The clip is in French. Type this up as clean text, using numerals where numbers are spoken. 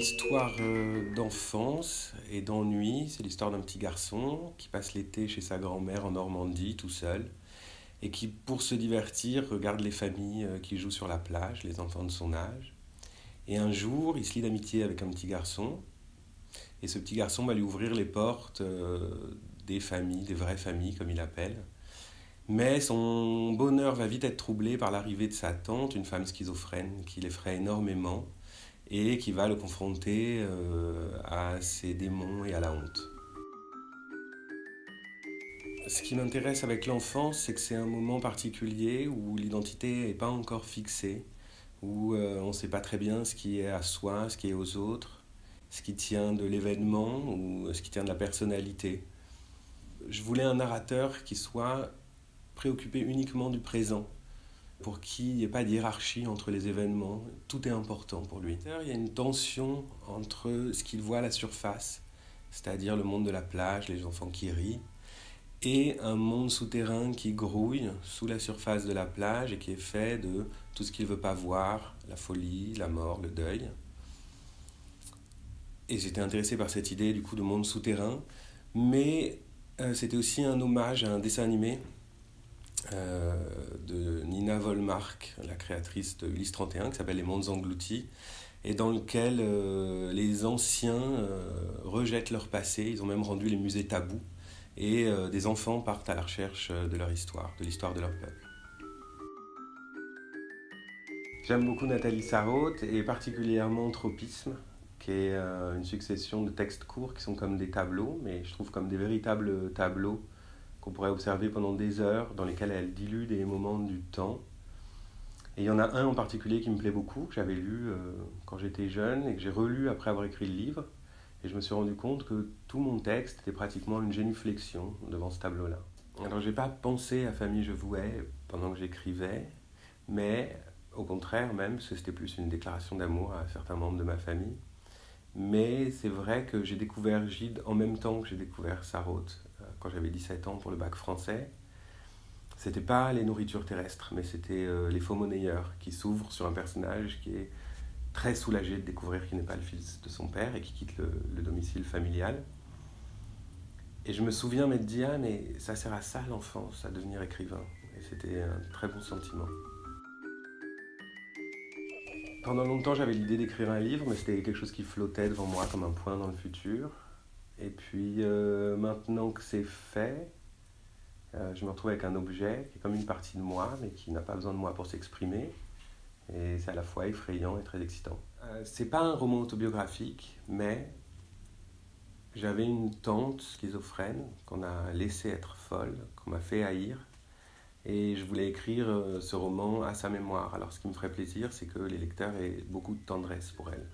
histoire d'enfance et d'ennui. C'est l'histoire d'un petit garçon qui passe l'été chez sa grand-mère en Normandie tout seul et qui, pour se divertir, regarde les familles qui jouent sur la plage, les enfants de son âge. Et un jour, il se lie d'amitié avec un petit garçon et ce petit garçon va lui ouvrir les portes des familles, des vraies familles comme il appelle. Mais son bonheur va vite être troublé par l'arrivée de sa tante, une femme schizophrène qui l'effraie énormément et qui va le confronter à ses démons et à la honte. Ce qui m'intéresse avec l'enfance, c'est que c'est un moment particulier où l'identité n'est pas encore fixée, où on ne sait pas très bien ce qui est à soi, ce qui est aux autres, ce qui tient de l'événement ou ce qui tient de la personnalité. Je voulais un narrateur qui soit préoccupé uniquement du présent, pour qui il n'y ait pas de hiérarchie entre les événements. Tout est important pour lui. Il y a une tension entre ce qu'il voit à la surface, c'est-à-dire le monde de la plage, les enfants qui rient, et un monde souterrain qui grouille sous la surface de la plage et qui est fait de tout ce qu'il ne veut pas voir, la folie, la mort, le deuil. Et j'étais intéressé par cette idée du coup de monde souterrain, mais c'était aussi un hommage à un dessin animé de Nina Volmark, la créatrice de Ulysse 31, qui s'appelle Les Mondes Engloutis, et dans lequel les anciens rejettent leur passé, ils ont même rendu les musées tabous, et des enfants partent à la recherche de leur histoire, de l'histoire de leur peuple. J'aime beaucoup Nathalie Sarraute, et particulièrement Tropisme, qui est une succession de textes courts qui sont comme des tableaux, mais je trouve comme des véritables tableaux qu'on pourrait observer pendant des heures, dans lesquelles elle dilue des moments du temps. Et il y en a un en particulier qui me plaît beaucoup, que j'avais lu quand j'étais jeune et que j'ai relu après avoir écrit le livre. Et je me suis rendu compte que tout mon texte était pratiquement une génuflexion devant ce tableau-là. Alors j'ai pas pensé à Famille je vouais pendant que j'écrivais, mais au contraire même, parce que c'était plus une déclaration d'amour à certains membres de ma famille. Mais c'est vrai que j'ai découvert Gide en même temps que j'ai découvert Sarraute, quand j'avais 17 ans pour le bac français. C'était pas les nourritures terrestres, mais c'était les faux monnayeurs qui s'ouvrent sur un personnage qui est très soulagé de découvrir qu'il n'est pas le fils de son père et qui quitte le domicile familial. Et je me souviens m'être dit, ah mais ça sert à ça l'enfance, à devenir écrivain. Et c'était un très bon sentiment. Pendant longtemps, j'avais l'idée d'écrire un livre, mais c'était quelque chose qui flottait devant moi comme un point dans le futur. Et puis maintenant que c'est fait, je me retrouve avec un objet qui est comme une partie de moi, mais qui n'a pas besoin de moi pour s'exprimer. Et c'est à la fois effrayant et très excitant. C'est pas un roman autobiographique, mais j'avais une tante schizophrène qu'on a laissée être folle, qu'on m'a fait haïr. Et je voulais écrire ce roman à sa mémoire. Alors ce qui me ferait plaisir, c'est que les lecteurs aient beaucoup de tendresse pour elle.